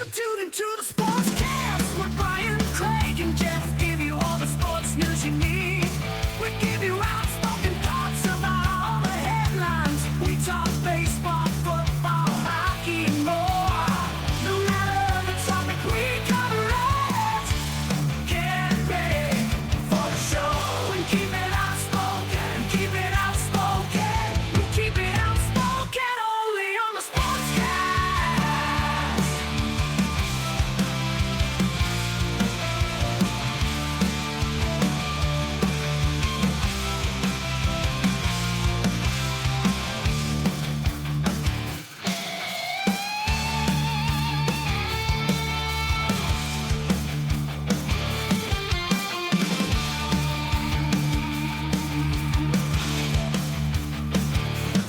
You tune into the Sportscast with Brian, Craig, and Jeff. Give you all the sports news you need. We give you outspoken thoughts about all the headlines. We talk baseball, football, hockey, and more. No matter the topic, we cover it. Get ready for the show and keep it outspoken. Keep it outspoken. We keep it outspoken only on the Sportscast.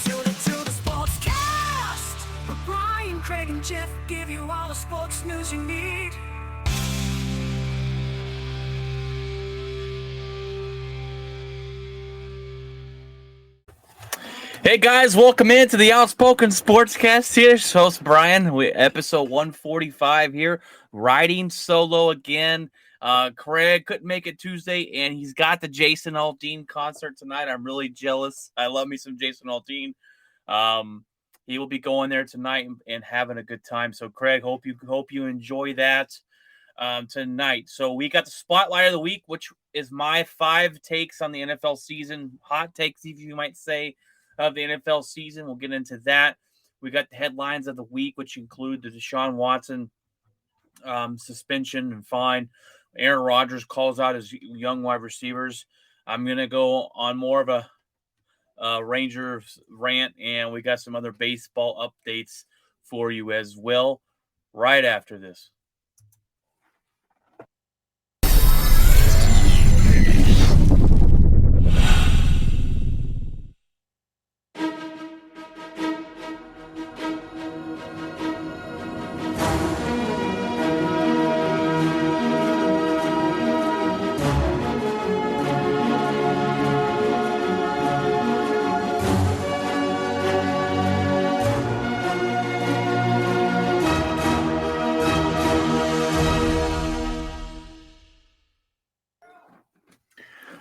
Tune into the Sportscast with Brian, Craig, and Jeff. Give you all the sports news you need. Hey guys, welcome into the Outspoken Sportscast here. Host Brian, episode 145 here, riding solo again. Craig couldn't make it Tuesday, and he's got the Jason Aldean concert tonight. I'm really jealous. I love me some Jason Aldean. He will be going there tonight and having a good time. So, Craig, hope you enjoy that tonight. So we got the spotlight of the week, which is my 5 takes on the NFL season, hot takes, if you might say, of the NFL season. We'll get into that. We got the headlines of the week, which include the Deshaun Watson suspension and fine. Aaron Rodgers calls out his young wide receivers. I'm going to go on more of a Rangers rant, and we got some other baseball updates for you as well right after this.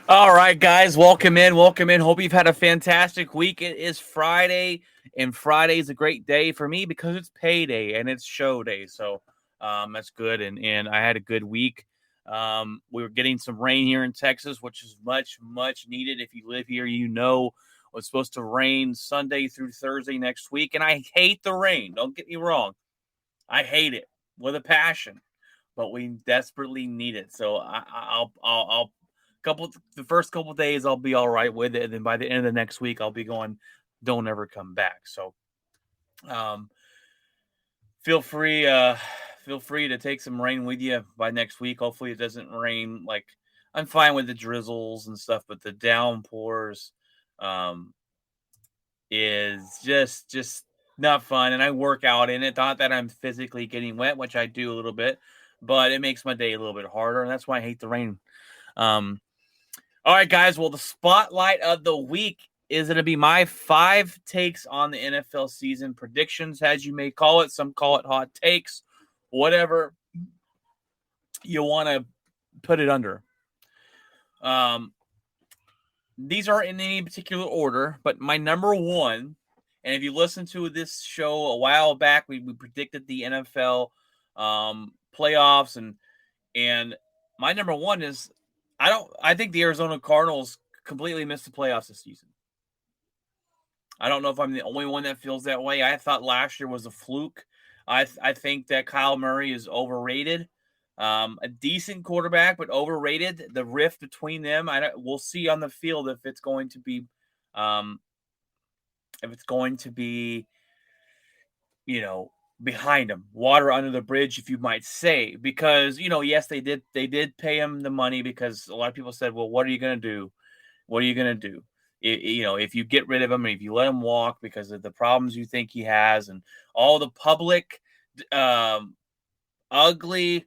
All right, guys, welcome in. Hope you've had a fantastic week. It is Friday, and Friday is a great day for me because it's payday and it's show day. So that's good, and I had a good week. We were getting some rain here in Texas, which is much needed. If you live here, you know it's supposed to rain Sunday through Thursday next week, and I hate the rain. Don't get me wrong. I hate it with a passion, but we desperately need it. So I'll the first couple of days I'll be all right with it, and then by the end of the next week I'll be going, don't ever come back. So feel free to take some rain with you by next week. Hopefully it doesn't rain. Like, I'm fine with the drizzles and stuff, but the downpours is just not fun. And I work out in it. Not that I'm physically getting wet, which I do a little bit, but it makes my day a little bit harder, and that's why I hate the rain. All right, guys. Well, the spotlight of the week is going to be my 5 takes on the NFL season, predictions, as you may call it. Some call it hot takes, whatever you want to put it under. These aren't in any particular order, but my number one, and if you listen to this show a while back, we predicted the NFL playoffs, and my number one is I think the Arizona Cardinals completely missed the playoffs this season. I don't know if I'm the only one that feels that way. I thought last year was a fluke. I think that Kyle Murray is overrated. A decent quarterback, but overrated. The rift between them, we'll see on the field if it's going to be, behind him, water under the bridge, if you might say, because, yes, they did pay him the money, because a lot of people said, well, what are you going to do? What are you going to do? If you get rid of him, if you let him walk because of the problems you think he has, and all the ugly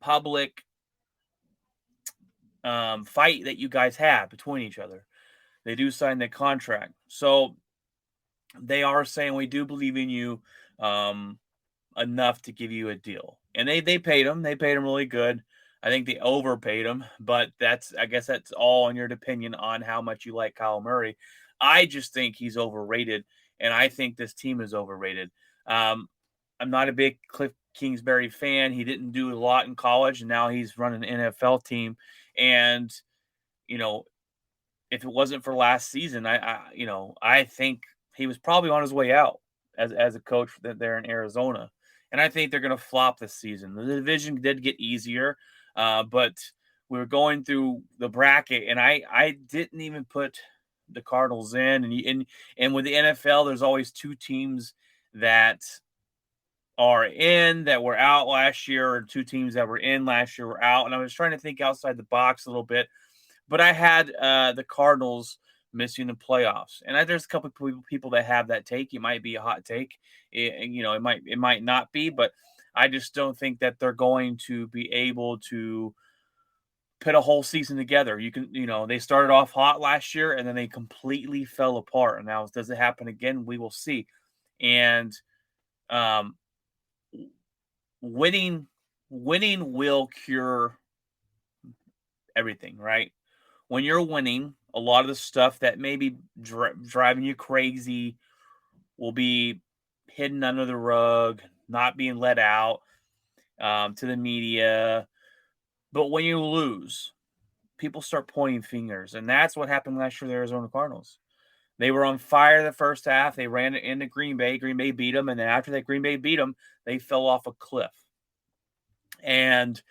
public fight that you guys have between each other. They do sign the contract. So they are saying, we do believe in you. enough to give you a deal. And they paid him. They paid him really good. I think they overpaid him, but I guess that's all in your opinion on how much you like Kyle Murray. I just think he's overrated, and I think this team is overrated. I'm not a big Cliff Kingsbury fan. He didn't do a lot in college, and now he's running an NFL team. And if it wasn't for last season, I think he was probably on his way out as a coach there in Arizona. And I think they're going to flop this season. The division did get easier, but we were going through the bracket, and I didn't even put the Cardinals in. And with the NFL, there's always two teams that are in that were out last year, or two teams that were in last year were out. And I was trying to think outside the box a little bit, but I had the Cardinals missing the playoffs. And there's a couple of people that have that take. It might be a hot take. It might not be, but I just don't think that they're going to be able to put a whole season together. They started off hot last year and then they completely fell apart. And now, does it happen again? We will see. And winning will cure everything, right? When you're winning, a lot of the stuff that may be driving you crazy will be hidden under the rug, not being let out to the media. But when you lose, people start pointing fingers. And that's what happened last year with the Arizona Cardinals. They were on fire the first half. They ran it into Green Bay. Green Bay beat them. And then after that Green Bay beat them, they fell off a cliff. And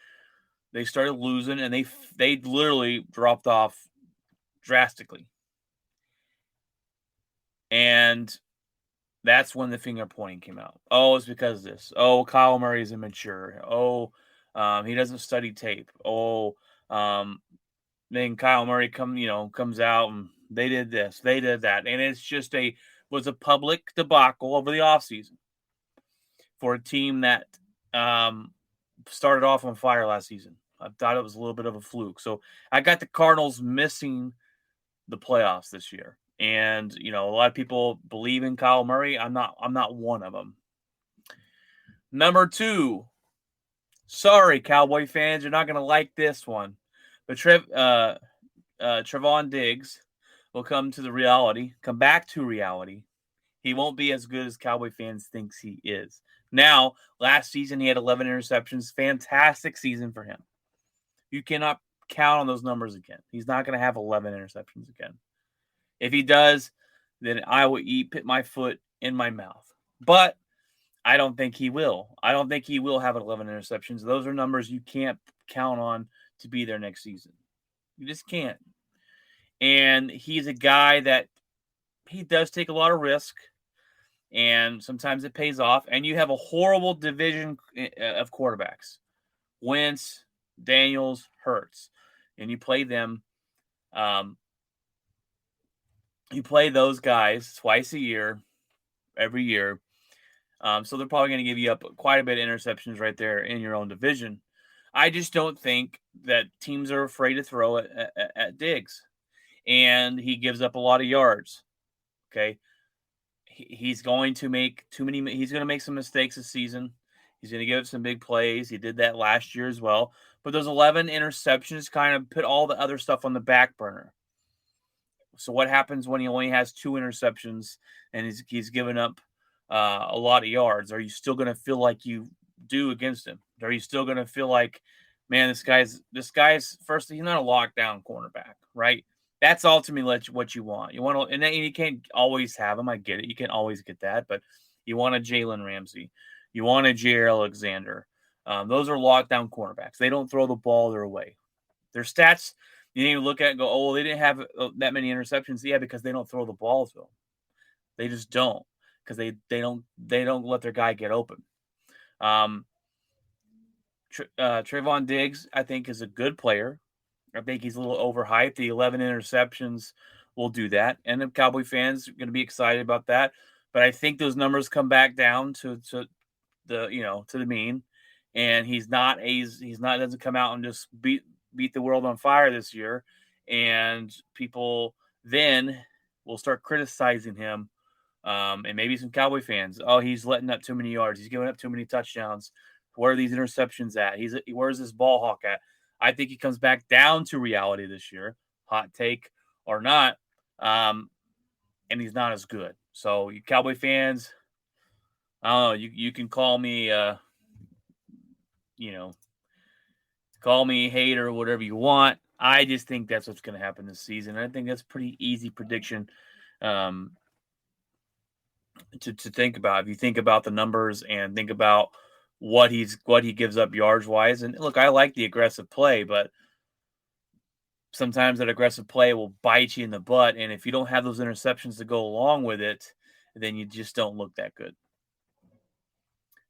they started losing, and they literally dropped off drastically. And that's when the finger pointing came out. Oh, it's because of this. Oh, Kyle Murray is immature. Oh, he doesn't study tape. Oh, then Kyle Murray comes out and they did this, they did that. And it's just was a public debacle over the offseason for a team that started off on fire last season. I thought it was a little bit of a fluke. So I got the Cardinals missing the playoffs this year. And, a lot of people believe in Kyle Murray. I'm not one of them. Number 2. Sorry, Cowboy fans, you're not going to like this one. But Trevon Diggs will come back to reality. He won't be as good as Cowboy fans thinks he is. Now, last season he had 11 interceptions. Fantastic season for him. You cannot count on those numbers again. He's not going to have 11 interceptions again. If he does, then I will put my foot in my mouth. But I don't think he will. I don't think he will have 11 interceptions. Those are numbers you can't count on to be there next season. You just can't. And he's a guy that he does take a lot of risk, and sometimes it pays off. And you have a horrible division of quarterbacks. Wentz, Daniels, Hurts. And you play them. You play those guys twice a year, every year. So they're probably going to give you up quite a bit of interceptions right there in your own division. I just don't think that teams are afraid to throw it at Diggs. And he gives up a lot of yards. Okay. He's going to make he's going to make some mistakes this season. He's going to give up some big plays. He did that last year as well. But those 11 interceptions kind of put all the other stuff on the back burner. So what happens when he only has 2 interceptions and he's given up a lot of yards? Are you still going to feel like you do against him? Are you still going to feel like, man, this guy's first, he's not a lockdown cornerback, right? That's ultimately what you want. You want to, and you can't always have him. I get it. You can't always get that, but you want a Jalen Ramsey. You want a Jair Alexander. Those are lockdown cornerbacks. They don't throw the ball their way. Their stats, you need to look at and go, oh, they didn't have that many interceptions. Yeah, because they don't throw the ball to them. They just don't, because they don't let their guy get open. Trevon Diggs, I think, is a good player. I think he's a little overhyped. The 11 interceptions will do that, and the Cowboy fans are going to be excited about that. But I think those numbers come back down to the mean, and he's not doesn't come out and just beat the world on fire this year, and people then will start criticizing him And maybe some Cowboy fans. Oh, he's letting up too many yards. He's giving up too many touchdowns. Where are these interceptions at? Where's this ball hawk at? I think he comes back down to reality this year, hot take or not. And he's not as good. So, you Cowboy fans, I don't know. You can call me, you know, call me a hater, whatever you want. I just think that's what's going to happen this season. I think that's a pretty easy prediction um, to think about. If you think about the numbers and think about what he gives up yards wise, and look, I like the aggressive play, but sometimes that aggressive play will bite you in the butt, and if you don't have those interceptions to go along with it, then you just don't look that good.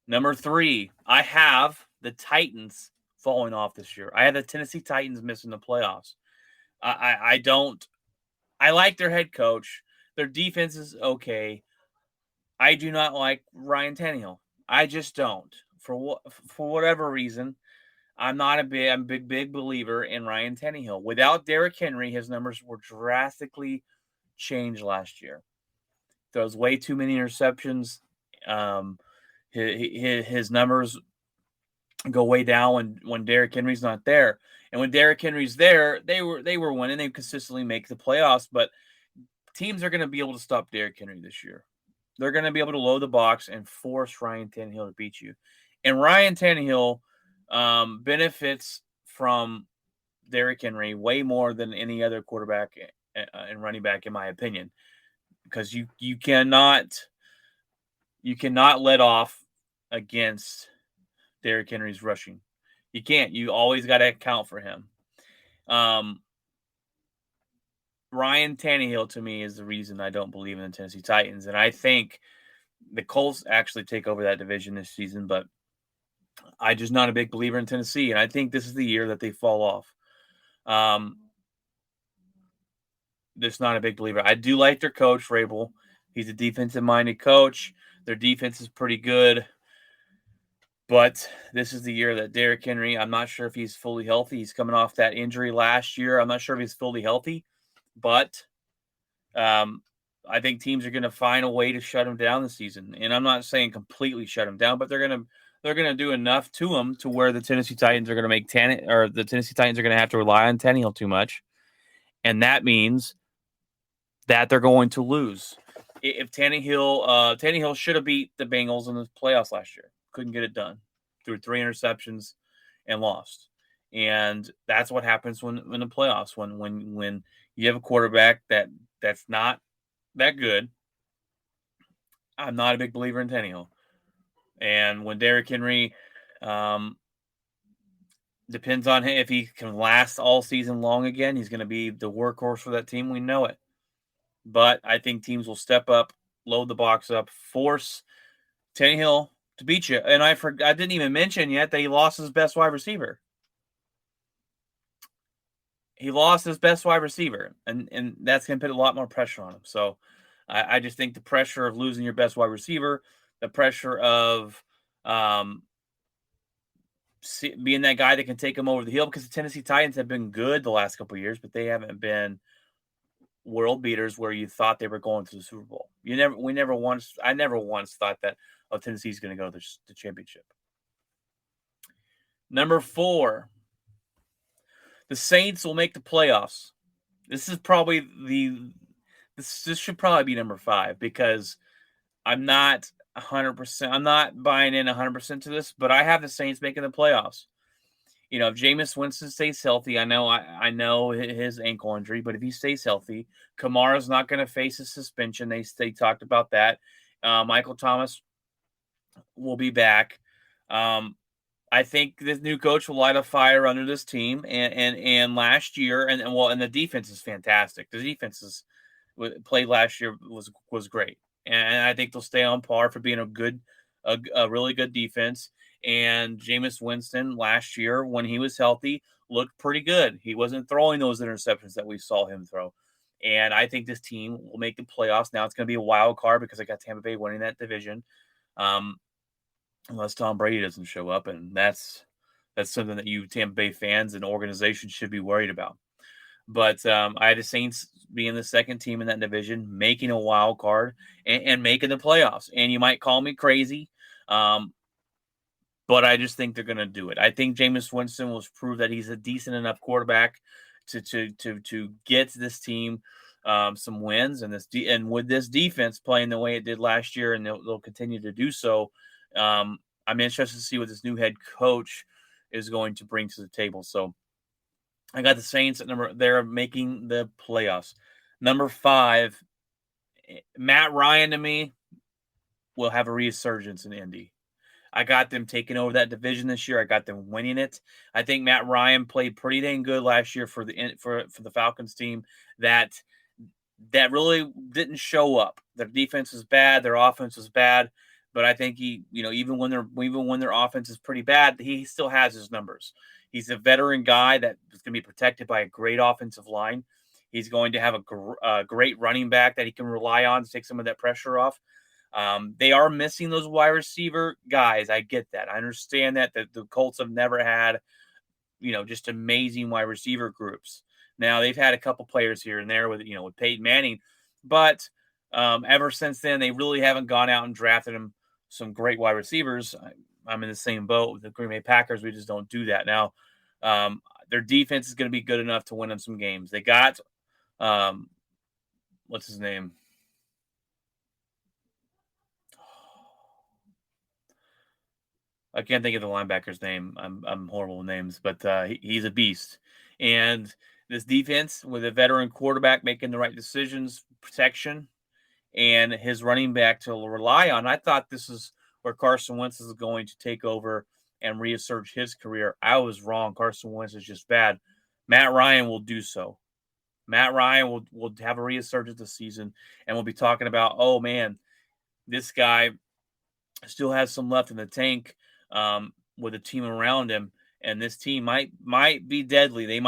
Number 3, I have the Titans falling off this year. I have the Tennessee Titans missing the playoffs. I don't. I like their head coach. Their defense is okay. I do not like Ryan Tannehill. I just don't. For whatever reason, I'm a big believer in Ryan Tannehill. Without Derrick Henry, his numbers were drastically changed last year. Throws way too many interceptions. His numbers go way down when Derrick Henry's not there. And when Derrick Henry's there, they were winning. They consistently make the playoffs, but teams are going to be able to stop Derrick Henry this year. They're going to be able to load the box and force Ryan Tannehill to beat you. And Ryan Tannehill benefits from Derrick Henry way more than any other quarterback and running back, in my opinion, because you cannot let off against Derrick Henry's rushing. You can't. You always got to account for him. Ryan Tannehill, to me, is the reason I don't believe in the Tennessee Titans. And I think the Colts actually take over that division this season, but I'm just not a big believer in Tennessee. And I think this is the year that they fall off. Just not a big believer. I do like their coach, Rabel. He's a defensive-minded coach. Their defense is pretty good. But this is the year that Derrick Henry, I'm not sure if he's fully healthy. He's coming off that injury last year. I'm not sure if he's fully healthy. But I think teams are going to find a way to shut him down this season. And I'm not saying completely shut him down, but they're going to do enough to him to where the Tennessee Titans are going to the Tennessee Titans are going to have to rely on Tannehill too much. And that means that they're going to lose. If Tannehill should have beat the Bengals in the playoffs last year. Couldn't get it done. Threw 3 interceptions and lost. And that's what happens when in the playoffs, when you have a quarterback that's not that good. I'm not a big believer in Tannehill. And when Derrick Henry depends on him, if he can last all season long again, he's going to be the workhorse for that team. We know it. But I think teams will step up, load the box up, force Tannehill to beat you. And I didn't even mention yet that he lost his best wide receiver. He lost his best wide receiver, and that's going to put a lot more pressure on him. So I just think the pressure of losing your best wide receiver, the pressure of being that guy that can take him over the hill, because the Tennessee Titans have been good the last couple of years, but they haven't been world beaters where you thought they were going to the Super Bowl. I never once thought that Tennessee's going to go to the championship. Number 4, the Saints will make the playoffs. This should probably be number 5, because I'm not 100%. I'm not buying in 100% to this, but I have the Saints making the playoffs. If Jameis Winston stays healthy, I know his ankle injury, but if he stays healthy, Kamara's not going to face a suspension. They talked about that. Michael Thomas will be back. I think this new coach will light a fire under this team. And last year, and the defense is fantastic. The defense played last year was great, and I think they'll stay on par for being a really good defense. And Jameis Winston last year, when he was healthy, looked pretty good. He wasn't throwing those interceptions that we saw him throw. And I think this team will make the playoffs. Now it's going to be a wild card because I got Tampa Bay winning that division, unless Tom Brady doesn't show up, and that's something that you Tampa Bay fans and organizations should be worried about. But I had the Saints being the second team in that division, making a wild card and making the playoffs. And you might call me crazy, but I just think they're going to do it. I think Jameis Winston will prove that he's a decent enough quarterback to get this team some wins, and with this defense playing the way it did last year, and they'll continue to do so. I'm interested to see what this new head coach is going to bring to the table. So I got the Saints at they're making the playoffs. Number 5, Matt Ryan to me will have a resurgence in Indy. I got them taking over that division this year. I got them winning it. I think Matt Ryan played pretty dang good last year for the Falcons team that really didn't show up. Their defense was bad, their offense was bad, but I think even when their offense is pretty bad, he still has his numbers. He's a veteran guy that is going to be protected by a great offensive line. He's going to have a great running back that he can rely on to take some of that pressure off. They are missing those wide receiver guys. I get that. I understand that the Colts have never had, just amazing wide receiver groups. Now they've had a couple players here and there with Peyton Manning, but ever since then they really haven't gone out and drafted some great wide receivers. I'm in the same boat with the Green Bay Packers. We just don't do that now. Their defense is going to be good enough to win them some games. They got what's his name? I can't think of the linebacker's name. I'm horrible with names, but he's a beast. And this defense with a veteran quarterback making the right decisions, protection, and his running back to rely on. I thought this is where Carson Wentz is going to take over and reassert his career. I was wrong. Carson Wentz is just bad. Matt Ryan will do so. Matt Ryan will have a resurgence this season, and we'll be talking about, oh man, this guy still has some left in the tank with a team around him, and this team might be deadly. They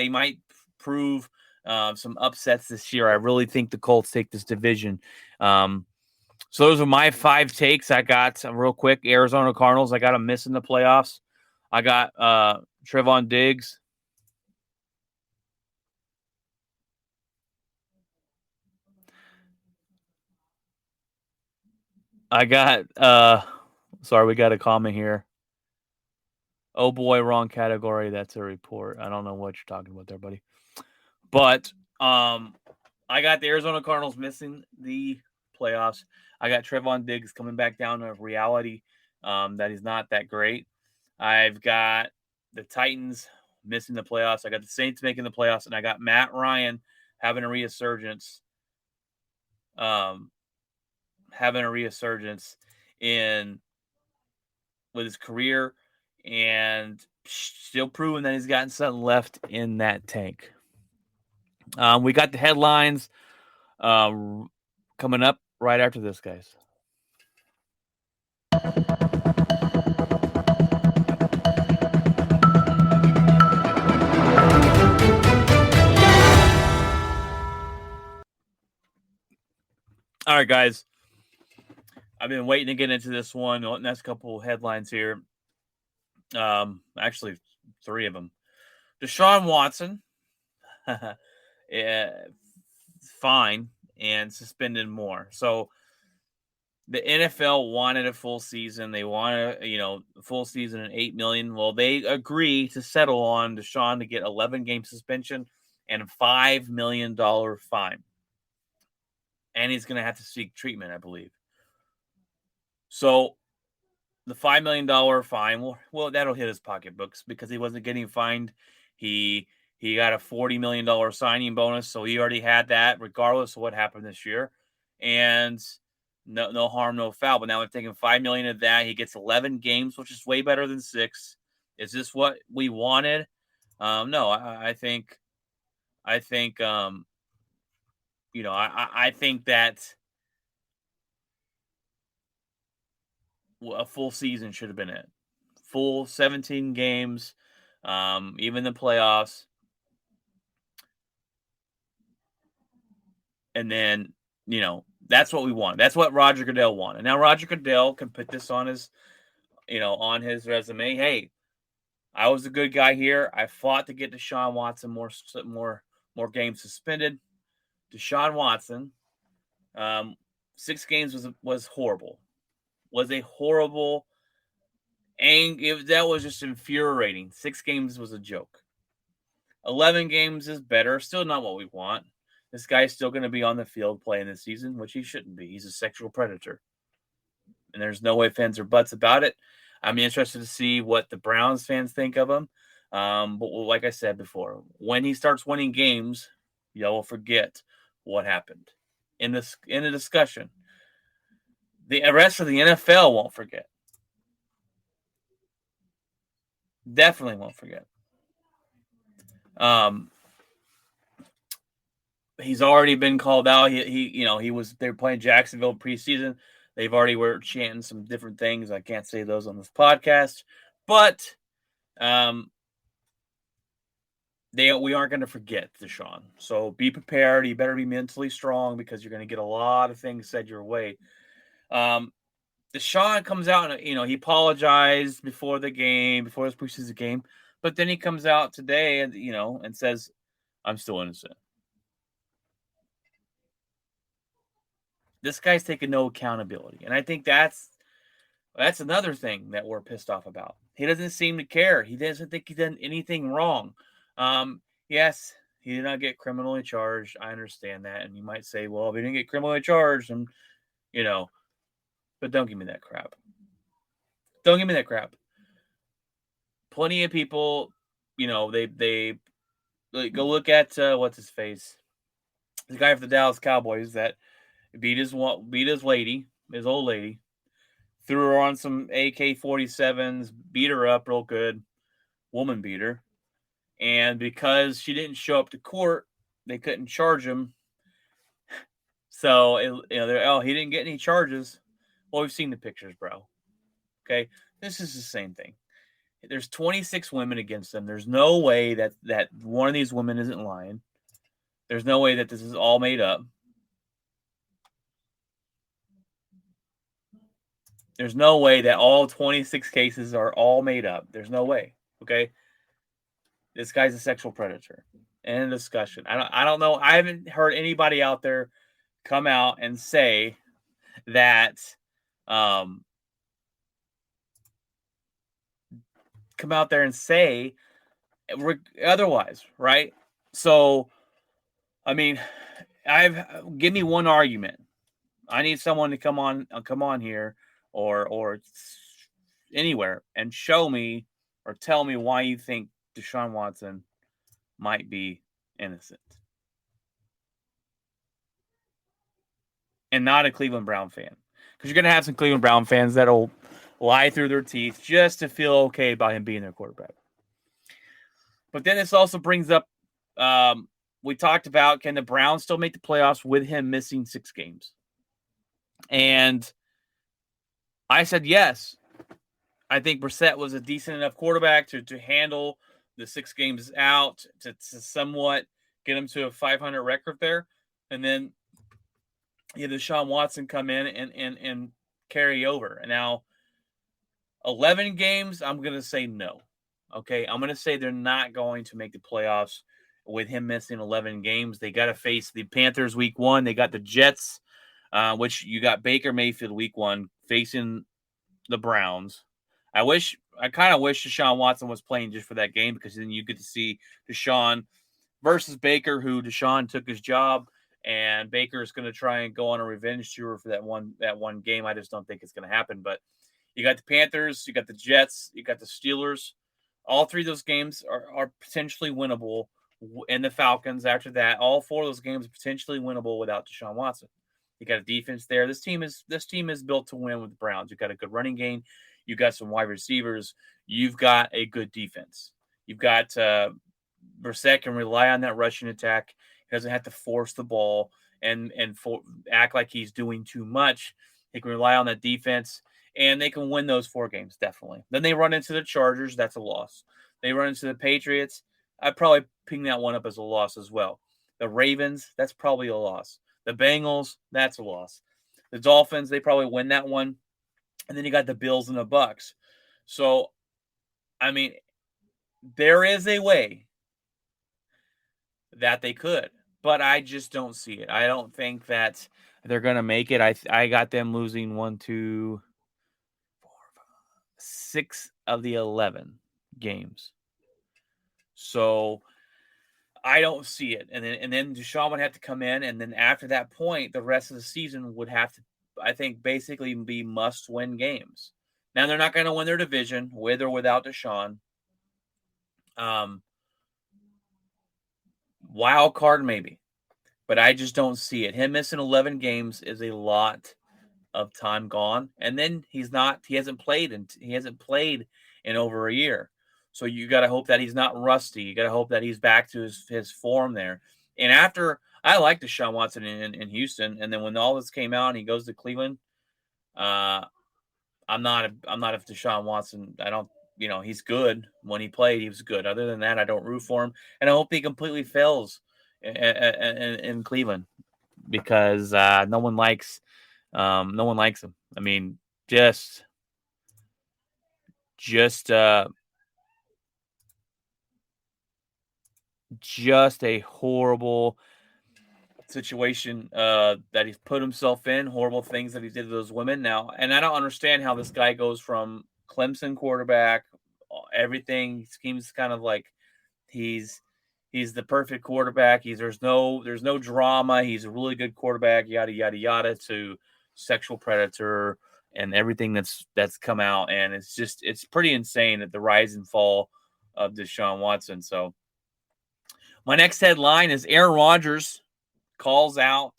might prove some upsets this year. I really think the Colts take this division. So those are my 5 takes. I got real quick. Arizona Cardinals. I got them missing the playoffs. I got Trevon Diggs. I got sorry, we got a comment here. Oh boy, wrong category. That's a report. I don't know what you're talking about there, buddy. But I got the Arizona Cardinals missing the playoffs. I got Trevon Diggs coming back down to reality that he's not that great. I've got the Titans missing the playoffs. I got the Saints making the playoffs, and I got Matt Ryan having a resurgence. In with his career and still proving that he's gotten something left in that tank. We got the headlines coming up right after this, guys. All right, guys. I've been waiting to get into this one. The next couple headlines here. Actually, 3 of them. Deshaun Watson, fine, and suspended more. So the NFL wanted a full season. They wanted, a full season and $8 million. Well, they agree to settle on Deshaun to get 11-game suspension and a $5 million fine. And he's going to have to seek treatment, I believe. So the $5 million fine, well, that'll hit his pocketbooks because he wasn't getting fined. He got a $40 million signing bonus, so he already had that regardless of what happened this year. And no harm, no foul. But now we're taking $5 million of that. He gets 11 games, which is way better than 6. Is this what we wanted? No, I think I think that a full season should have been it. Full 17 games, even the playoffs. And then, that's what we want. That's what Roger Goodell wanted. Now Roger Goodell can put this on his, on his resume. Hey, I was a good guy here. I fought to get Deshaun Watson more more games suspended. Deshaun Watson, 6 games was horrible. Was a horrible, and that was just infuriating. 6 games was a joke. 11 games is better. Still not what we want. This guy's still going to be on the field playing this season, which he shouldn't be. He's a sexual predator. And there's no way fans or buts about it. I'm interested to see what the Browns fans think of him. But like I said before, when he starts winning games, y'all will forget what happened in the discussion. The rest of the NFL won't forget. Definitely won't forget. He's already been called out. They were playing Jacksonville preseason. They've already were chanting some different things. I can't say those on this podcast, but we aren't going to forget Deshaun. So be prepared. You better be mentally strong because you're going to get a lot of things said your way. Deshaun comes out and he apologized before the game, before his preseason game, but then he comes out today and and says, "I'm still innocent." This guy's taking no accountability, and I think that's another thing that we're pissed off about. He doesn't seem to care. He doesn't think he's done anything wrong. Yes, he did not get criminally charged. I understand that, and you might say, "Well, if he didn't get criminally charged, and but don't give me that crap. Don't give me that crap. Plenty of people, they go look at what's his face, the guy for the Dallas Cowboys that beat his old lady, threw her on some AK-47s, beat her up real good, woman beater, and because she didn't show up to court, they couldn't charge him. So he didn't get any charges. Well, we've seen the pictures, bro. Okay, this is the same thing. There's 26 women against them. There's no way that one of these women isn't lying. There's no way that this is all made up. There's no way that all 26 cases are all made up. There's no way. Okay, this guy's a sexual predator. End of discussion. I don't know. I haven't heard anybody out there come out and say that. Come out there and say otherwise, right? So, I mean, give me one argument. I need someone to come on here or anywhere and show me or tell me why you think Deshaun Watson might be innocent. And not a Cleveland Brown fan. Because you're going to have some Cleveland Brown fans that'll lie through their teeth just to feel okay about him being their quarterback. But then this also brings up, we talked about, can the Browns still make the playoffs with him missing 6 games? And I said yes. I think Brissett was a decent enough quarterback to handle the 6 games out, to somewhat get him to a 500 record there. And then Deshaun Watson come in and carry over. And now 11 games, I'm going to say no. Okay, I'm going to say they're not going to make the playoffs with him missing 11 games. They got to face the Panthers week 1. They got the Jets, which you got Baker Mayfield week 1 facing the Browns. I kind of wish Deshaun Watson was playing just for that game, because then you get to see Deshaun versus Baker, who Deshaun took his job, and Baker is going to try and go on a revenge tour for that one game. I just don't think it's going to happen. But you got the Panthers, you got the Jets, you got the Steelers. All 3 of those games are potentially winnable, and the Falcons after that. All 4 of those games are potentially winnable without Deshaun Watson. You got a defense there. This team is built to win with the Browns. You've got a good running game. You've got some wide receivers. You've got a good defense. You've got Brissett can rely on that rushing attack. He doesn't have to force the ball and act like he's doing too much. He can rely on that defense, and they can win those 4 games, definitely. Then they run into the Chargers. That's a loss. They run into the Patriots. I'd probably ping that one up as a loss as well. The Ravens, that's probably a loss. The Bengals, that's a loss. The Dolphins, they probably win that one. And then you got the Bills and the Bucks. So, I mean, there is a way that they could, but I just don't see it. I don't think that they're going to make it. I got them losing 1, 2, 4, 5, 6 of the 11 games. So I don't see it. And then Deshaun would have to come in, and then after that point, the rest of the season would have to, I think, basically be must-win games. Now they're not going to win their division with or without Deshaun. Wild card maybe, but I just don't see it. Him missing 11 games is a lot of time gone, and then he hasn't played in over a year. So you got to hope that he's not rusty. You got to hope that he's back to his form there. And after, I like Deshaun Watson in Houston, and then when all this came out and he goes to Cleveland, I'm not a Deshaun Watson. I don't, he's good. When he played, he was good. Other than that, I don't root for him, and I hope he completely fails in Cleveland because no one likes him. I mean, just a horrible situation that he's put himself in, horrible things that he did to those women now. And I don't understand how this guy goes from Clemson quarterback, everything seems kind of like he's the perfect quarterback. There's no drama. He's a really good quarterback, yada yada yada, to sexual predator and everything that's come out. And it's pretty insane at the rise and fall of Deshaun Watson. So my next headline is Aaron Rodgers calls out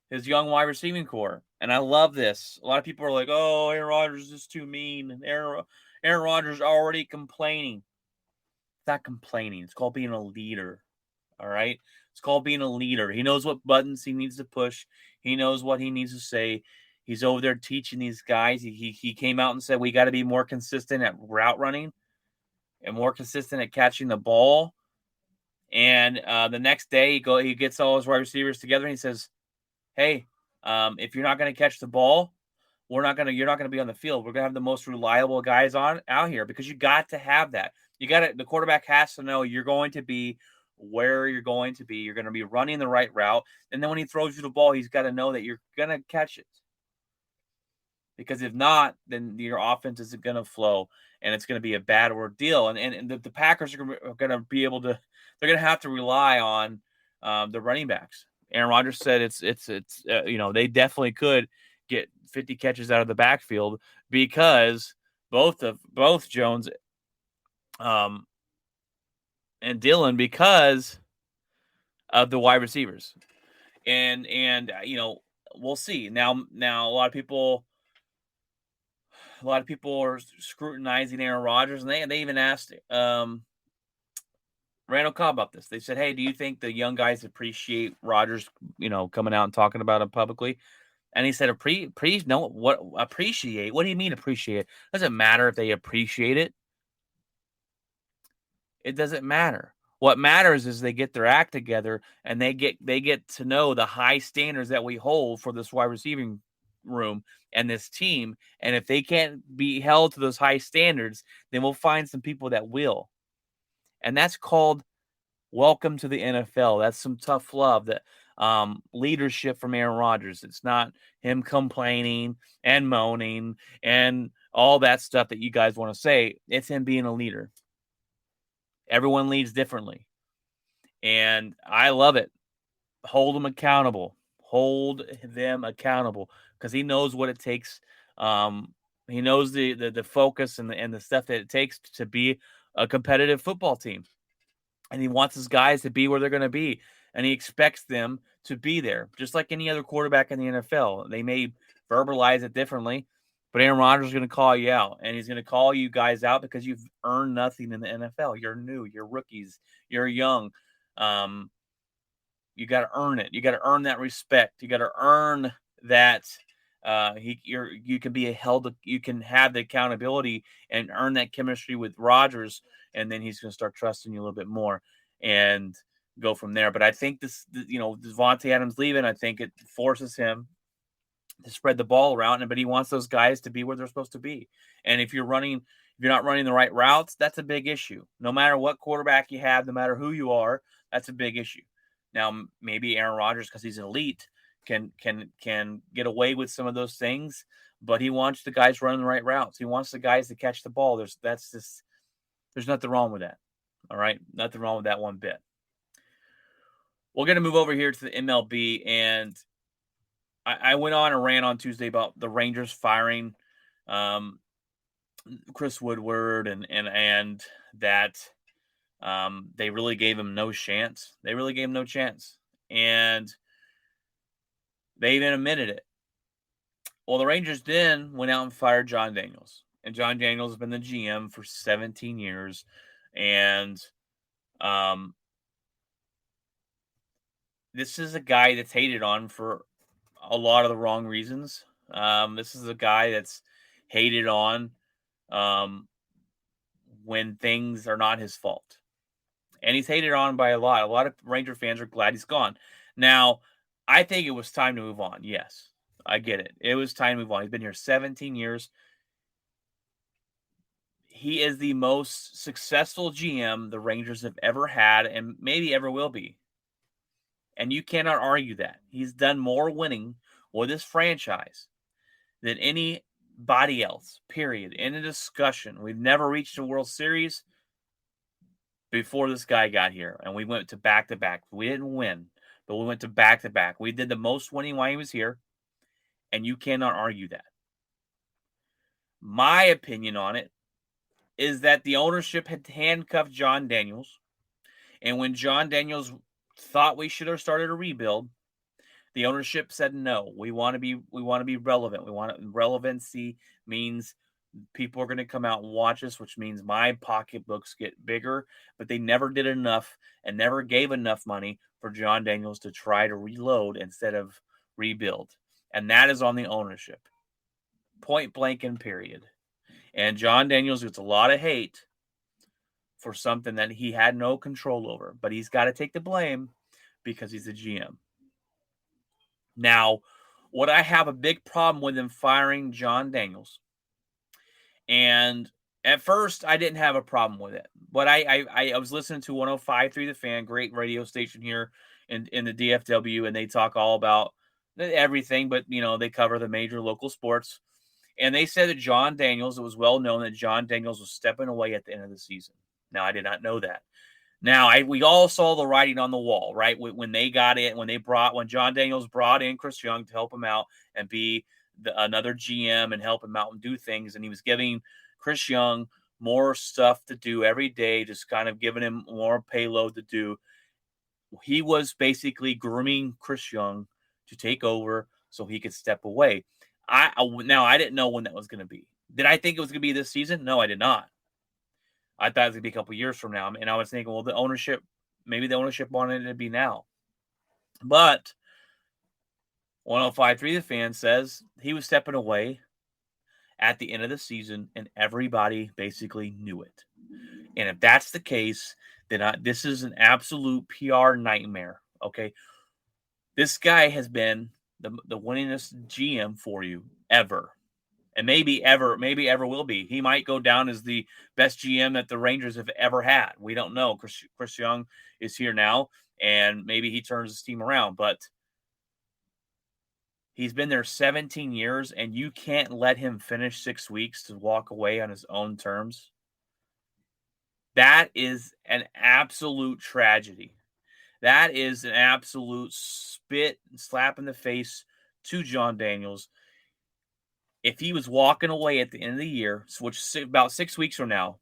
his young wide receiving core. And I love this. A lot of people are like, oh, Aaron Rodgers is too mean. And Aaron Rodgers already complaining. It's not complaining. It's called being a leader. All right? It's called being a leader. He knows what buttons he needs to push. He knows what he needs to say. He's over there teaching these guys. He came out and said, we got to be more consistent at route running and more consistent at catching the ball. And the next day, he gets all his wide receivers together and he says, hey, if you're not going to catch the ball, you're not going to be on the field. We're going to have the most reliable guys out here because you got to have that. The quarterback has to know you're going to be where you're going to be. You're going to be running the right route. And then when he throws you the ball, he's got to know that you're going to catch it. Because if not, then your offense isn't going to flow and it's going to be a bad ordeal. And the Packers are going to be able to, they're going to have to rely on the running backs. Aaron Rodgers said it's they definitely could get 50 catches out of the backfield because both Jones and Dillon, because of the wide receivers. And we'll see. Now a lot of people are scrutinizing Aaron Rodgers, and they even asked Randall Cobb about this. They said, hey, do you think the young guys appreciate Rodgers, coming out and talking about him publicly? And he said, appreciate? What do you mean appreciate? Doesn't matter if they appreciate it. It doesn't matter. What matters is they get their act together and they get to know the high standards that we hold for this wide receiving room and this team. And if they can't be held to those high standards, then we'll find some people that will. And that's called welcome to the NFL. That's some tough love, that leadership from Aaron Rodgers. It's not him complaining and moaning and all that stuff that you guys want to say. It's him being a leader. Everyone leads differently. And I love it. Hold them accountable. Hold them accountable because he knows what it takes. He knows the focus and the stuff that it takes to be a competitive football team. And he wants his guys to be where they're going to be. And he expects them to be there, just like any other quarterback in the NFL. They may verbalize it differently, but Aaron Rodgers is going to call you out. And he's going to call you guys out because you've earned nothing in the NFL. You're new. You're rookies. You're young. You got to earn it. You got to earn that respect. You got to earn that you can be you can have the accountability and earn that chemistry with Rodgers, and then he's going to start trusting you a little bit more and go from there. But I think Devontae Adams leaving, I think it forces him to spread the ball around, but he wants those guys to be where they're supposed to be. And if you're running If you're not running the right routes, that's a big issue. No matter what quarterback you have, no matter who you are, that's a big issue. Now, maybe Aaron Rodgers, because he's elite, can get away with some of those things, but he wants the guys running the right routes. He wants the guys to catch the ball. There's nothing wrong with that. All right, nothing wrong with that one bit. We're going to move over here to the MLB, and I went on a rant on Tuesday about the Rangers firing Chris Woodward and that they really gave him no chance. They really gave him no chance, and they even admitted it. Well, the Rangers then went out and fired John Daniels, and John Daniels has been the GM for 17 years, and this is a guy that's hated on for a lot of the wrong reasons. This is a guy that's hated on when things are not his fault. And he's hated on by a lot. A lot of Ranger fans are glad he's gone. Now, I think it was time to move on. Yes, I get it. It was time to move on. He's been here 17 years. He is the most successful GM the Rangers have ever had and maybe ever will be. And you cannot argue that. He's done more winning with this franchise than anybody else, period. In a discussion. We've never reached a World Series before this guy got here. And we went to back-to-back. We didn't win, but we went to back-to-back. We did the most winning while he was here. And you cannot argue that. My opinion on it is that the ownership had handcuffed John Daniels. And when John Daniels thought we should have started a rebuild, the ownership said no. We want to be relevant. Relevancy means people are going to come out and watch us, which means my pocketbooks get bigger. But they never did enough and never gave enough money for John Daniels to try to reload instead of rebuild. And that is on the ownership. Point blank and period. And John Daniels gets a lot of hate for something that he had no control over. But he's got to take the blame because he's a GM. Now, would I have a big problem with him firing John Daniels? And at first, I didn't have a problem with it. But I was listening to 105.3 The Fan, great radio station here in the DFW, and they talk all about everything, but, they cover the major local sports. And they said that John Daniels, it was well known that John Daniels was stepping away at the end of the season. Now, I did not know that. Now, we all saw the writing on the wall, right? When they got it, when John Daniels brought in Chris Young to help him out and be another GM and help him out and do things, and he was giving Chris Young more stuff to do every day, just kind of giving him more payload to do. He was basically grooming Chris Young to take over so he could step away. I didn't know when that was going to be. Did I think it was going to be this season? No, I did not. I thought it was going to be a couple years from now. And I was thinking, well, maybe the ownership wanted it to be now. But 105.3 The Fan says he was stepping away at the end of the season, and everybody basically knew it. And if that's the case, then this is an absolute PR nightmare, okay? This guy has been the winningest GM for you ever. And maybe ever will be. He might go down as the best GM that the Rangers have ever had. We don't know. Chris Young is here now, and maybe he turns his team around. But he's been there 17 years, and you can't let him finish 6 weeks to walk away on his own terms. That is an absolute tragedy. That is an absolute slap in the face to John Daniels. If he was walking away at the end of the year, which is about 6 weeks from now,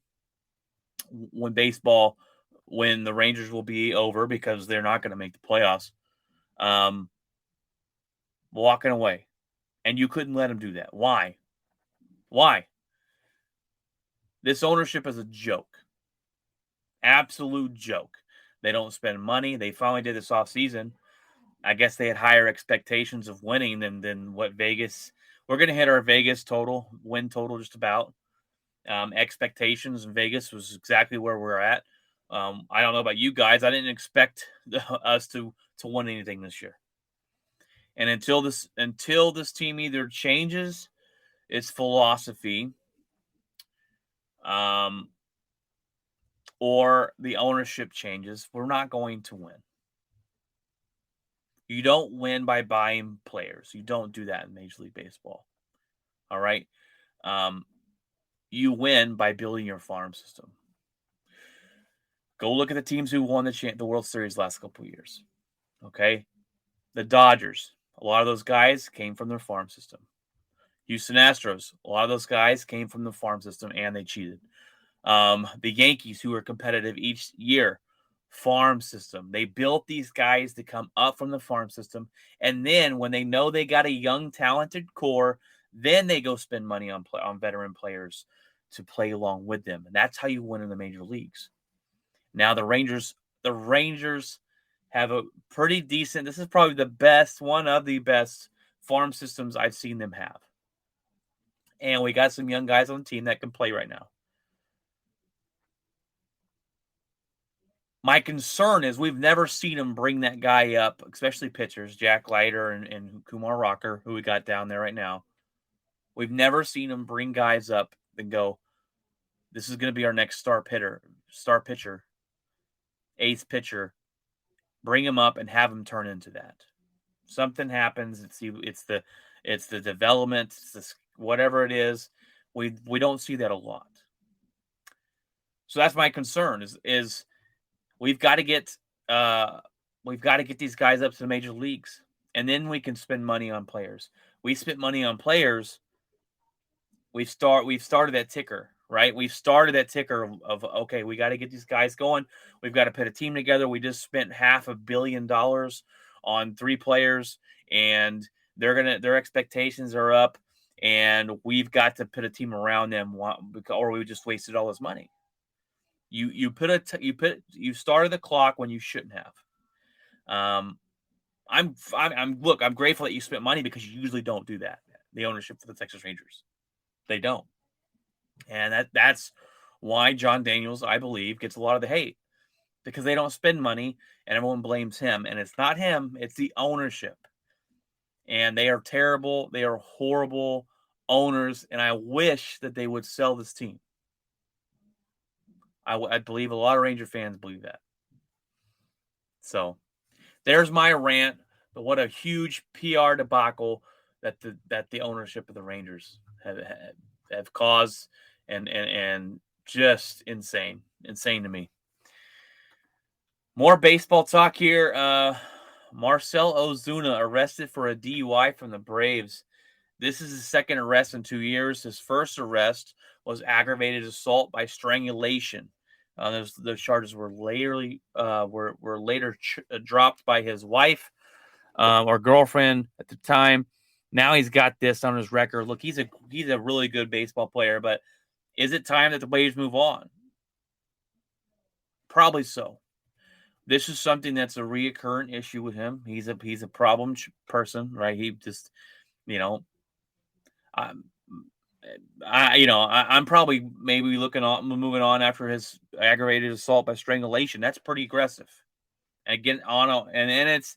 when the Rangers will be over because they're not going to make the playoffs, walking away. And you couldn't let him do that. Why? This ownership is a joke. Absolute joke. They don't spend money. They finally did this offseason. I guess they had higher expectations of winning than what Vegas. We're going to hit our Vegas win total just about. Expectations in Vegas was exactly where we're at. I don't know about you guys. I didn't expect us to win anything this year. And until this team either changes its philosophy, or the ownership changes, we're not going to win. You don't win by buying players. You don't do that in Major League Baseball. All right. You win by building your farm system. Go look at the teams who won the World Series last couple of years. Okay. The Dodgers, a lot of those guys came from their farm system. Houston Astros, a lot of those guys came from the farm system and they cheated. The Yankees, who are competitive each year, farm system. They built these guys to come up from the farm system. And then when they know they got a young, talented core, then they go spend money on veteran players to play along with them. And that's how you win in the major leagues. Now the Rangers have a pretty decent, this is probably the best, one of the best farm systems I've seen them have. And we got some young guys on the team that can play right now. My concern is we've never seen him bring that guy up, especially pitchers, Jack Leiter and Kumar Rocker, who we got down there right now. We've never seen him bring guys up and go, this is going to be our next star pitcher, eighth pitcher. Bring him up and have him turn into that. Something happens. It's the development. It's this, whatever it is. We don't see that a lot. So that's my concern. Is we've got to get these guys up to the major leagues, and then we can spend money on players. We spent money on players. We've started that ticker, right? We've started that ticker of okay, we got to get these guys going. We've got to put a team together. We just spent $500 million on 3 players, and their expectations are up, and we've got to put a team around them, or we just wasted all this money. You started the clock when you shouldn't have. I'm grateful that you spent money because you usually don't do that. The ownership for the Texas Rangers, they don't, and that's why John Daniels, I believe, gets a lot of the hate because they don't spend money and everyone blames him, and it's not him, it's the ownership, and they are terrible. They are horrible owners, and I wish that they would sell this team. I believe a lot of Ranger fans believe that. So there's my rant. But what a huge PR debacle that the ownership of the Rangers have caused, and just insane to me. More baseball talk here. Marcell Ozuna arrested for a DUI from the Braves. This is his second arrest in 2 years. His first arrest was aggravated assault by strangulation. Those charges were later dropped by his wife or girlfriend at the time. Now he's got this on his record. Look, he's a really good baseball player, but is it time that the Braves move on? Probably so. This is something that's a reoccurring issue with him. He's a problem person, right? He just, I'm probably maybe moving on after his aggravated assault by strangulation. That's pretty aggressive. Again, it's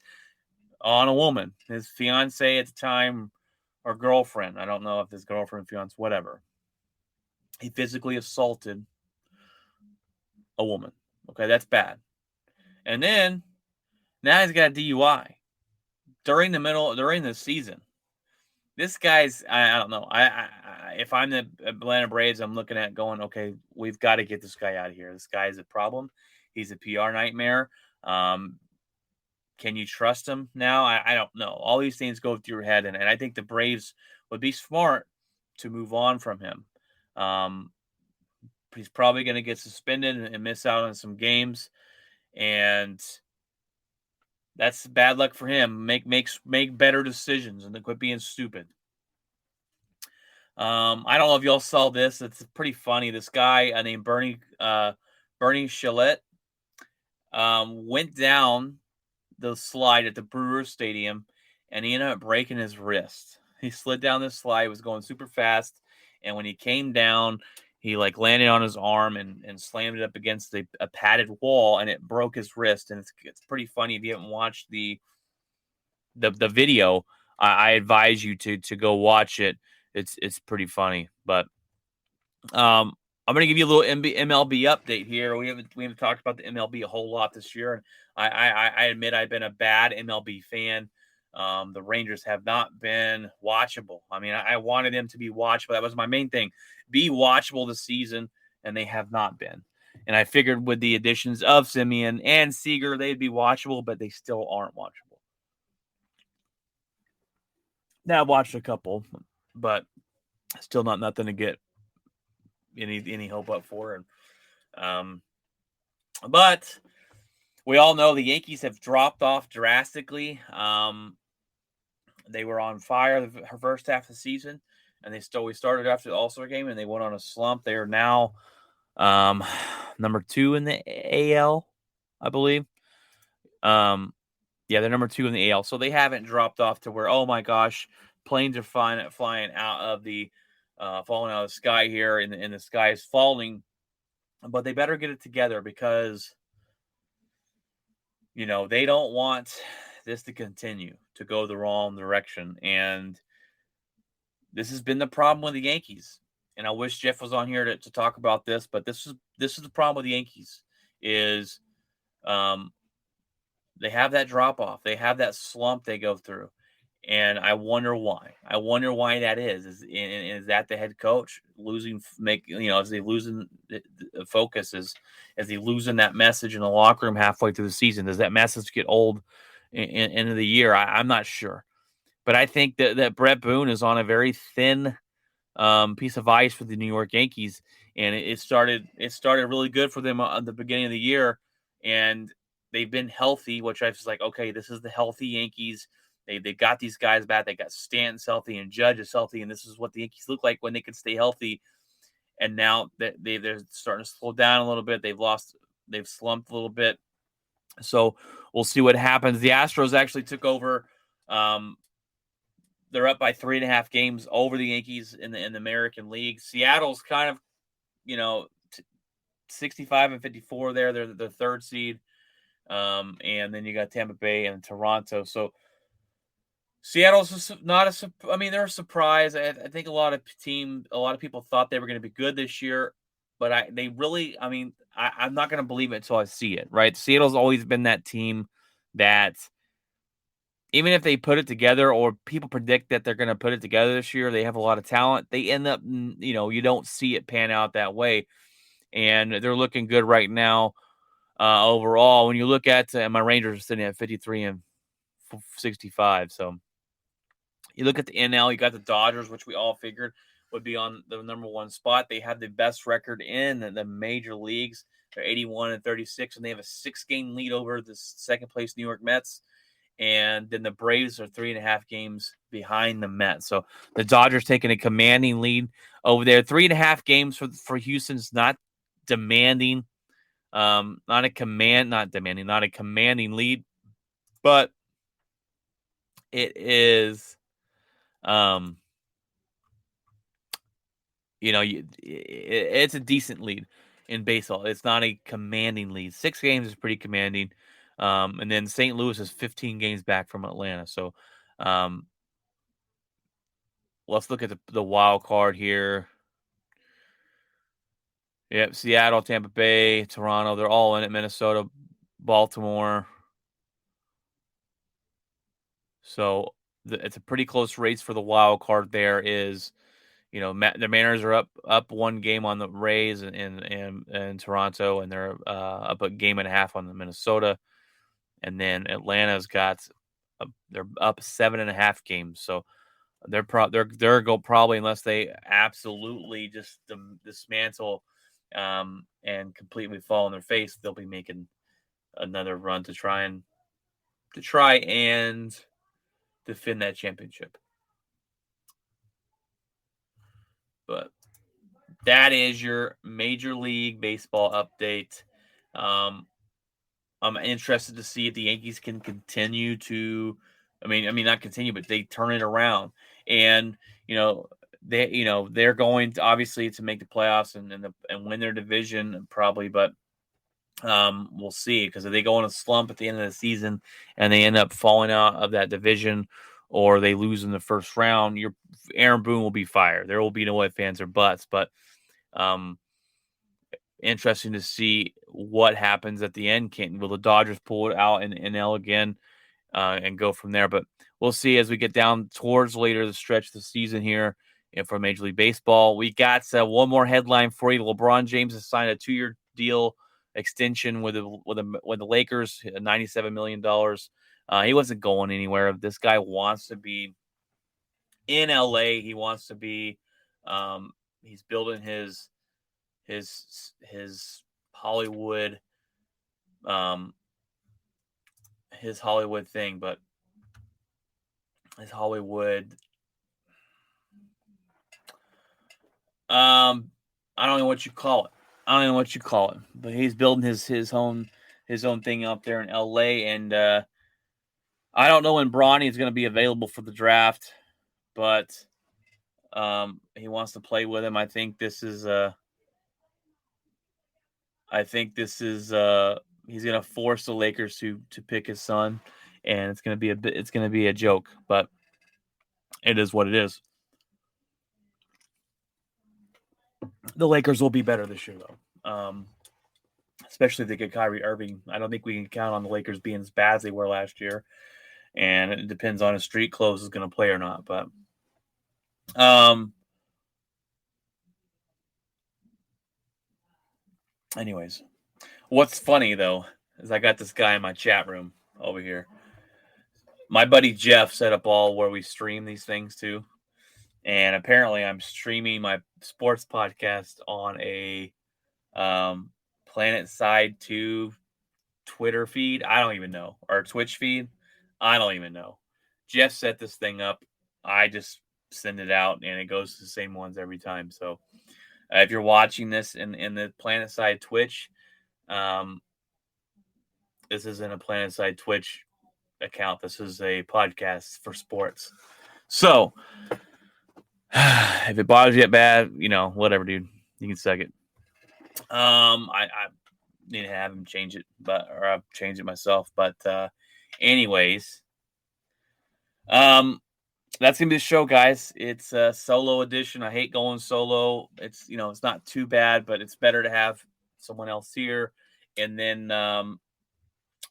on a woman, his fiance at the time, or girlfriend. I don't know if his girlfriend, fiance, whatever. He physically assaulted a woman. Okay, that's bad. And then now he's got a DUI during the season. This guy's, I don't know. If I'm the Atlanta Braves, I'm looking at going, okay, we've got to get this guy out of here. This guy's a problem. He's a PR nightmare. Can you trust him now? I don't know. All these things go through your head, and I think the Braves would be smart to move on from him. He's probably going to get suspended and miss out on some games, and that's bad luck for him. Make better decisions and quit being stupid. I don't know if y'all saw this. It's pretty funny. This guy named Bernie Shillette went down the slide at the Brewers Stadium, and he ended up breaking his wrist. He slid down this slide, was going super fast, and when he came down, he landed on his arm and slammed it up against a padded wall, and it broke his wrist. And it's pretty funny. If you haven't watched the video, I advise you to go watch it. It's pretty funny. But I'm going to give you a little MLB update here. We haven't talked about the MLB a whole lot this year, and I admit I've been a bad MLB fan. The Rangers have not been watchable. I mean, I wanted them to be watchable. That was my main thing: be watchable this season, and they have not been. And I figured with the additions of Simeon and Seager, they'd be watchable, but they still aren't watchable. Now I've watched a couple, but still not nothing to get any hope up for. And but we all know the Yankees have dropped off drastically. They were on fire the first half of the season, and we started after the All-Star game, and they went on a slump. They are now number 2 in the AL, I believe. Yeah, they're number 2 in the AL, so they haven't dropped off to where, oh my gosh, planes are flying out of the falling out of the sky here, and the sky is falling. But they better get it together because they don't want this to continue to go the wrong direction. And this has been the problem with the Yankees. And I wish Jeff was on here to talk about this, but this is the problem with the Yankees is they have that drop off. They have that slump they go through. And I wonder why. I wonder why that is. Is that the head coach losing? As they losing the focus, as they losing that message in the locker room halfway through the season? Does that message get old end of the year? I'm not sure, but I think that Brett Boone is on a very thin piece of ice for the New York Yankees, and it started really good for them at the beginning of the year, and they've been healthy, which I was like, okay, this is the healthy Yankees. They got these guys back. They got Stanton healthy and Judge is healthy, and this is what the Yankees look like when they can stay healthy. And now that they're starting to slow down a little bit. They've slumped a little bit. So we'll see what happens. The Astros actually took over. They're up by 3.5 games over the Yankees in the American League. Seattle's kind of 65 and 54 there. They're the third seed. And then you got Tampa Bay and Toronto. So Seattle's not they're a surprise. I think a lot of people thought they were going to be good this year, but I'm not going to believe it until I see it, right? Seattle's always been that team that even if they put it together or people predict that they're going to put it together this year, they have a lot of talent. They end up, you don't see it pan out that way. And they're looking good right now overall. When you look at my Rangers are sitting at 53 and 65. So you look at the NL, you got the Dodgers, which we all figured would be on the number 1 spot. They have the best record in the major leagues. They're 81 and 36, and they have a 6-game lead over the second place New York Mets. And then the Braves are 3.5 games behind the Mets. So the Dodgers taking a commanding lead over there. 3.5 games for Houston's not demanding, not a commanding lead, but it is, it's a decent lead in baseball. It's not a commanding lead. 6 games is pretty commanding. And then St. Louis is 15 games back from Atlanta. So let's look at the wild card here. Yep, Seattle, Tampa Bay, Toronto, they're all in it. Minnesota, Baltimore. So it's a pretty close race for the wild card. There is, the Mariners are up 1 game on the Rays and Toronto, and they're up a game and a half on the Minnesota. And then Atlanta's they're up 7.5 games. So they're probably, unless they absolutely just dismantle and completely fall on their face, they'll be making another run to try and defend that championship. But that is your Major League Baseball update. I'm interested to see if the Yankees can continue to, not continue, but they turn it around. And they're going to, obviously, to make the playoffs and win their division probably, but we'll see, because if they go on a slump at the end of the season and they end up falling out of that division, or they lose in the first round, Aaron Boone will be fired. There will be no ifs, ands, or buts. But interesting to see what happens at the end. Will the Dodgers pull it out in NL again and go from there? But we'll see as we get down towards later the stretch of the season here for Major League Baseball. We got one more headline for you. LeBron James has signed a 2-year deal extension with the Lakers, $97 million. He wasn't going anywhere. This guy wants to be in LA. He wants to be. He's building his Hollywood his Hollywood thing, but his Hollywood I don't know what you call it. But he's building his own thing out there in LA, and I don't know when Bronny is going to be available for the draft, but he wants to play with him. I think this is he's going to force the Lakers to pick his son, and it's going to be a joke, but it is what it is. The Lakers will be better this year, though, especially if they get Kyrie Irving. I don't think we can count on the Lakers being as bad as they were last year, and it depends on if street clothes is going to play or not. But anyways, what's funny, though, is I got this guy in my chat room over here. My buddy Jeff set up all where we stream these things to. And apparently I'm streaming my sports podcast on a Planet Side 2 Twitter feed. I don't even know. Or Twitch feed. I don't even know. Jeff set this thing up. I just send it out, and it goes to the same ones every time. So if you're watching this in the Planet Side Twitch, this isn't a Planet Side Twitch account. This is a podcast for sports. So if it bothers you that bad, whatever, dude. You can suck it. I need to have him change it, or I've changed it myself. But anyways, that's gonna be the show, guys. It's a solo edition. I hate going solo. It's it's not too bad, but it's better to have someone else here. And then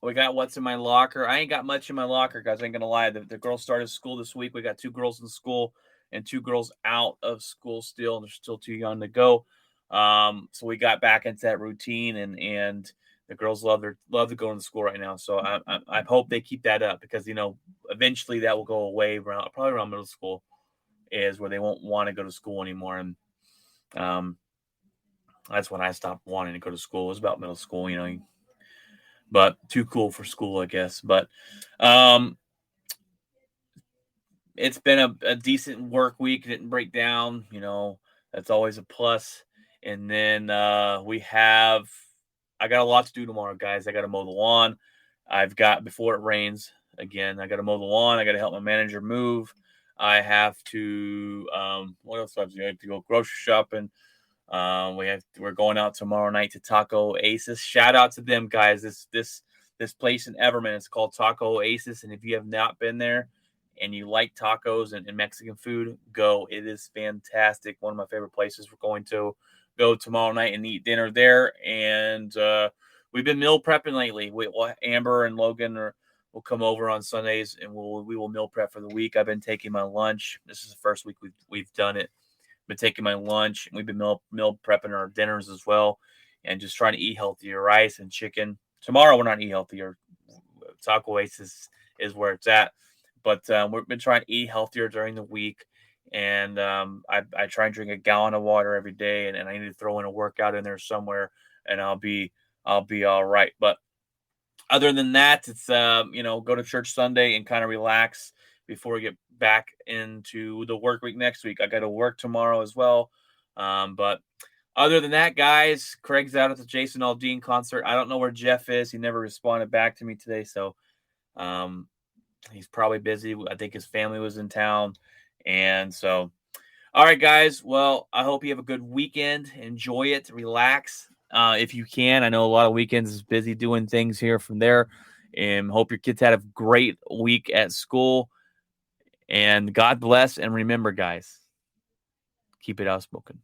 we got what's in my locker. I ain't got much in my locker, guys. I ain't gonna lie. The girls started school this week. We got 2 girls in school and 2 girls out of school still. They're still too young to go. So we got back into that routine, and the girls love to go to school right now. So I hope they keep that up, because eventually that will go away probably around middle school, is where they won't want to go to school anymore. And that's when I stopped wanting to go to school. It was about middle school, but too cool for school, I guess. But it's been a decent work week. It didn't break down, that's always a plus. And then I got a lot to do tomorrow, guys. I got to mow the lawn. Before it rains again, I got to mow the lawn. I got to help my manager move. I have to, what else do I have to do? I have to go grocery shopping. We're going out tomorrow night to Taco Oasis. Shout out to them, guys. This place in Everman, it's called Taco Oasis. And if you have not been there and you like tacos and Mexican food, go. It is fantastic. One of my favorite places. We're going to go tomorrow night and eat dinner there. And we've been meal prepping lately. Amber and Logan will come over on Sundays, and we will meal prep for the week. I've been taking my lunch. This is the first week we've done it. Been taking my lunch, and we've been meal prepping our dinners as well, and just trying to eat healthier. Rice and chicken. Tomorrow we're not eating healthier. Taco Oasis is where it's at. But we've been trying to eat healthier during the week. And I try and drink a gallon of water every day, and I need to throw in a workout in there somewhere, and I'll be all right. But other than that, it's go to church Sunday and kind of relax before we get back into the work week next week. I got to work tomorrow as well. But other than that, guys, Craig's out at the Jason Aldean concert. I don't know where Jeff is. He never responded back to me today, so he's probably busy. I think his family was in town. And so, all right, guys. Well, I hope you have a good weekend. Enjoy it. Relax if you can. I know a lot of weekends is busy doing things here from there. And hope your kids had a great week at school. And God bless. And remember, guys, keep it outspoken.